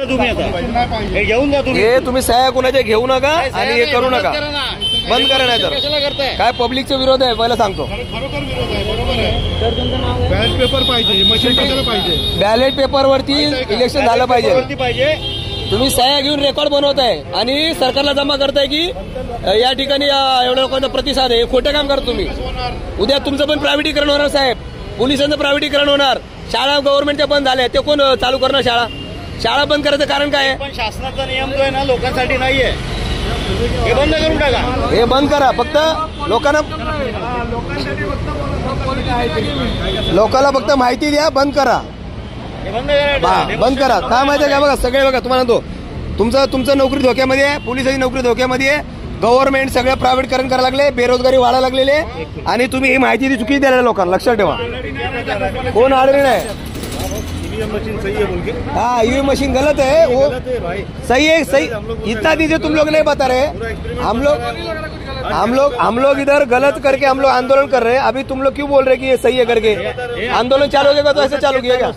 तुम्ही आता हे घेऊन जा तुम्ही. हे तुम्ही सह्या कोणाच्या घेऊ नका आणि हे करू नका. बंद करा नाही तर काय पब्लिकचा विरोध आहे पहिला सांगतो. खरोखर विरोध आहे. बरोबर आहे. बॅलेट पेपर पाहिजे. मशीन कशाला पाहिजे. बॅलेट पेपरवरती इलेक्शन झालं पाहिजे. तुम्ही सह्या घेऊन रेकॉर्ड बनवताय आणि सरकारला जमा करताय की या ठिकाणी एवढ्या लोकांचा प्रतिसाद आहे. खोटं काम करता तुम्ही. उद्या तुमचं पण प्रायव्हेटीकरण होणार साहेब. पोलिसांचं प्रायव्हेटीकरण होणार. शाळा गव्हर्नमेंटच्या बंद झाल्या. ते कोण चालू करणार शाळा. शाळा बंद करायचं कारण काय आहे. पण शासनाचा नियम जो आहे ना लोकांसाठी नाहीये. हे बंद करून टाका. हे बंद करा. फक्त लोकांना फक्त माहिती द्या. बंद करा. बंद करा. काय माहिती आहे का बघा सगळे बघा तुम्हाला तो तुमचं नोकरी धोक्यामध्ये आहे. पोलिसांची नोकरी धोक्यामध्ये आहे. गव्हर्नमेंट सगळं प्रायव्हेटकरण करायला लागले. बेरोजगारी वाढायला लागलेली आहे आणि तुम्ही ही माहिती दी चुकी द्यायला लोकांना. लक्षात ठेवा. कोण अडवलं नाही. हाँ ईवीएम मशीन गलत है. वो सही है. सही इतना दीजिए. तुम लोग नहीं बता रहे. हम लोग इधर गलत करके हम लोग आंदोलन कर रहे हैं. अभी तुम लोग क्यों बोल रहे कि ये सही है करके. आंदोलन चालू होगा तो ऐसे चालू किया.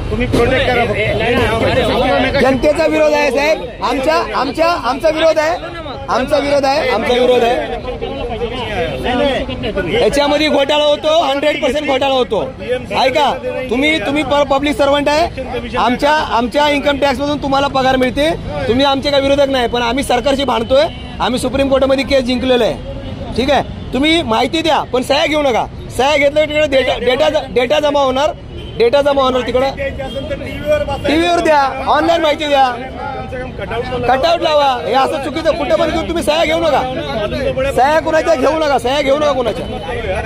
तुम्ही प्रोटेक्ट करा. जनतेचा विरोध आहे साहेब. आमचा विरोध आहे. आमचा विरोध आहे. याच्यामध्ये घोटाळा होतो. 100% घोटाळा होतो. ऐका तुम्ही पब्लिक सर्वंट आहे. आमच्या इन्कम टॅक्स मधून तुम्हाला पगार मिळते. तुम्ही आमचे काही विरोधक नाही. पण आम्ही सरकारशी भांडतोय. आम्ही सुप्रीम कोर्टामध्ये केस जिंकलेलं आहे. ठीक आहे. तुम्ही माहिती द्या पण सह्या घेऊ नका. सह्या घेतलं तिकडे डेटा जमा होणार. तिकडे टीव्हीवर द्या. ऑनलाईन माहिती द्या. कटआउट लावा. हे असं चुकीचं कुठे पण घेऊन तुम्ही सह्या घेऊ नका. सह्या कुणाच्या घेऊ नका. कुणाच्या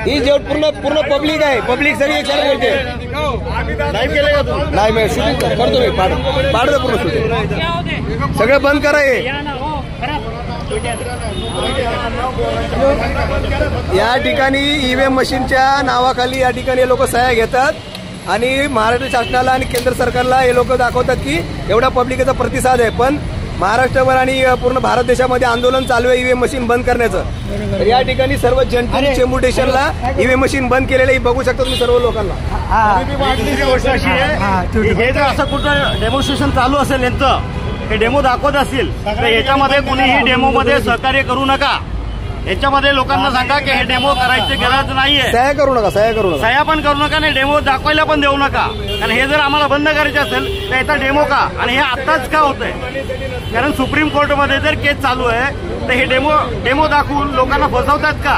ही जे पूर्ण पब्लिक आहे. पब्लिक सगळी विचार करते. नाही मी शूटिंग करतो. मी पाडतो पूर्ण शूटिंग. सगळं बंद करा. हे या ठिकाणी ईव्हीएम मशीनच्या नावाखाली या ठिकाणी लोक सह्या घेतात आणि महाराष्ट्र शासनाला आणि केंद्र सरकारला हे लोक दाखवतात की एवढा पब्लिकचा प्रतिसाद आहे. पण महाराष्ट्रभर आणि पूर्ण भारत देशामध्ये आंदोलन चालू आहे ईव्हीएम मशीन बंद करण्याचं. तर या ठिकाणी सर्व जनतेने चेंबूर स्टेशनला ईव्हीएम मशीन बंद केलेलं हे बघू शकता तुम्ही सर्व लोकांना. गोष्ट अशी आहे हे जर असं कुठं डेमॉन्स्ट्रेशन चालू असेल यांचं हे डेमो दाखवत असतील तर याच्यामध्ये कुणीही डेमोमध्ये सहकार्य करू नका. याच्यामध्ये लोकांना सांगा की हे डेमो करायची गरज नाहीये. सह्या करू नका. सह्या पण करू नका आणि डेमो दाखवायला पण देऊ नका. कारण हे जर आम्हाला बंद करायचे असेल तर याचा डेमो का आणि हे आत्ताच का होतंय. कारण सुप्रीम कोर्टमध्ये जर केस चालू आहे तर हे डेमो दाखवून लोकांना फसवतात का.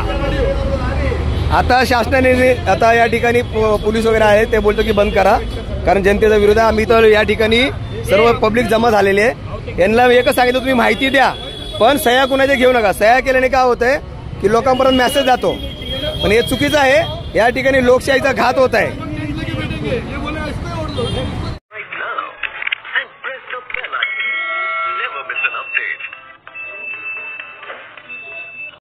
आता शासनाने आता या ठिकाणी पोलीस वगैरे आहे ते बोलतो की बंद करा कारण जनतेचा विरोध आहे. आम्ही तर या ठिकाणी सर्व पब्लिक जमा झालेले आहे. यांना एकच सांगितलं तुम्ही माहिती द्या पण सह्या कुणाच्या घेऊ नका. सह्या केल्याने काय होतंय की लोकांपर्यंत मेसेज जातो. पण हे चुकीचं आहे. या ठिकाणी लोकशाहीचा घात होत आहे.